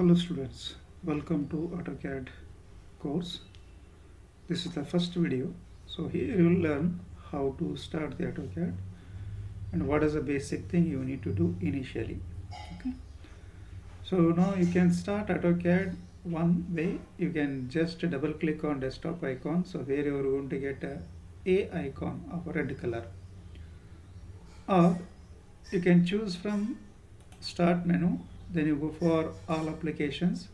Hello students, welcome to AutoCAD course. This is the first video. So here you will learn how to start the AutoCAD and what is the basic thing you need to do initially. Okay. So now you can start AutoCAD one way. You can just double click on desktop icon. So here you are going to get a icon of a red color. Or you can choose from start menu, then you go for all applications.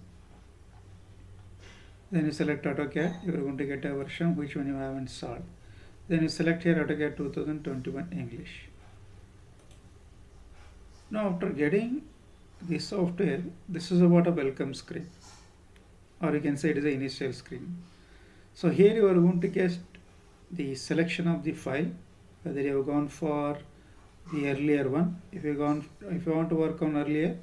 Then you select AutoCAD, you are going to get a version which one you have installed. Then you select here AutoCAD 2021 English. Now after getting the software, this is about a welcome screen, or you can say it is the initial screen. So here you are going to get the selection of the file, whether you have gone for the earlier one. If you want to work on earlier,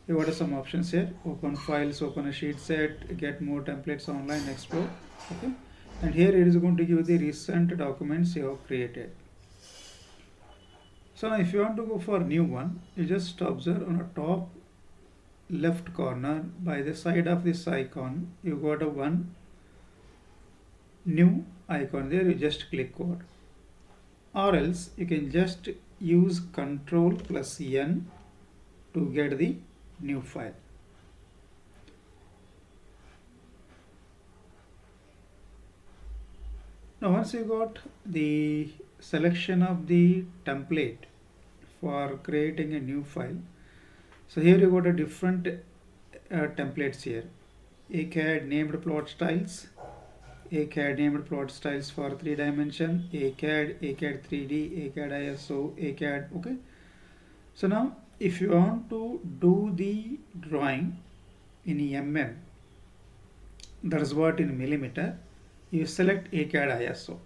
you got some options here: open files, open a sheet set, get more templates online, explore. Okay, and here it is going to give the recent documents you have created. So now if you want to go for a new one, you just observe on the top left corner by the side of this icon, you got a one new icon there. You just click over, or else you can just use Ctrl plus N to get the new file. Now once you got the selection of the template for creating a new file, so here you got a different templates here: AutoCAD named plot styles, AutoCAD named plot styles for 3 dimension, AutoCAD 3D, AutoCAD ISO, AutoCAD. Okay, so now if you want to do the drawing in mm, that is what in millimeter, you select AutoCAD ISO.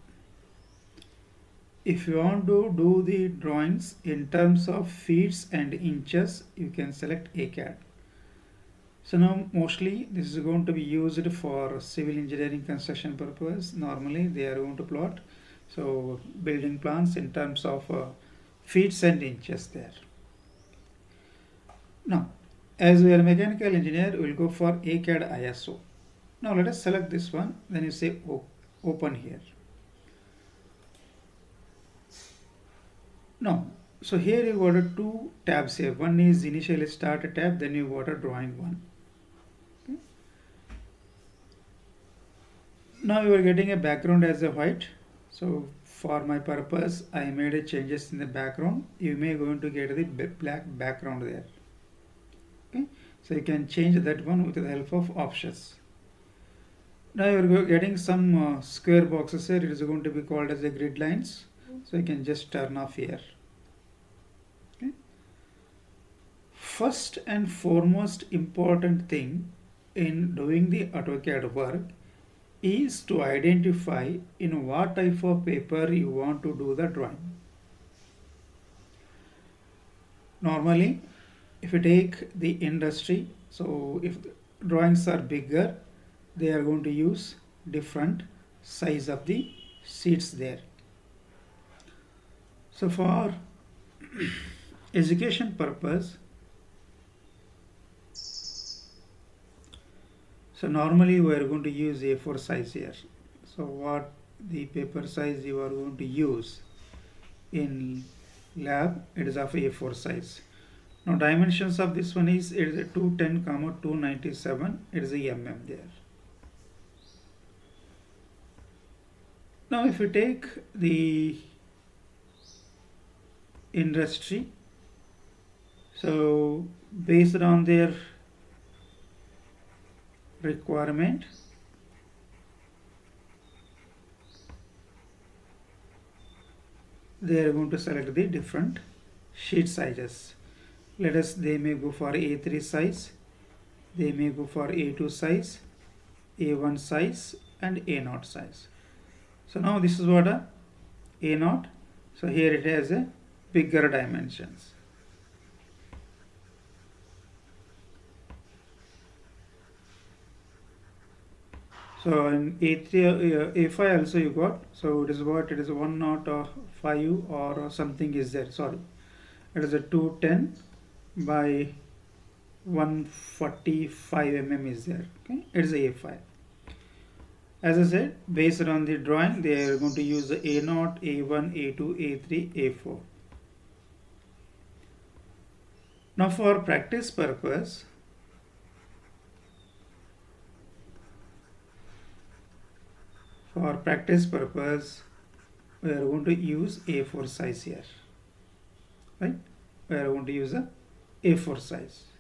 If you want to do the drawings in terms of feet and inches, you can select AutoCAD. So now mostly this is going to be used for civil engineering construction purpose. Normally they are going to plot so building plans in terms of feet and inches there. Now as we are a mechanical engineer, we will go for AutoCAD ISO. Now let us select this one, then you say open here. Now, so here you got a two tabs here. One is initially start tab, then you got a drawing one. Okay. Now you are getting a background as a white. So for my purpose, I made a changes in the background. You may going to get the black background there. Okay, so you can change that one with the help of options. Now you are getting some square boxes here. It is going to be called as a grid lines. So you can just turn off here. Okay. First and foremost important thing in doing the AutoCAD work is to identify in what type of paper you want to do the drawing. Normally, if you take the industry, so if the drawings are bigger, they are going to use different size of the sheets there. So for education purpose, so normally we are going to use A4 size here. So what the paper size you are going to use in lab, it is of A4 size. Now dimensions of this one is, it is a 210, 297, it is a mm there. Now if you take the industry, so based on their requirement, they are going to select the different sheet sizes. Let us, they may go for A3 size, they may go for A2 size, A1 size and A0 size. So now this is what a A0. So here it has a bigger dimensions. So in A3, A5 also you got. So it is what, it is 105 or something is there. Sorry, it is a 210 by 145 mm is there. Okay, it's a A5. As I said, based on the drawing, they are going to use the A0, A1, A2, A3, A4. Now for practice purpose, we are going to use A4 size here, right? We are going to use a A4 size.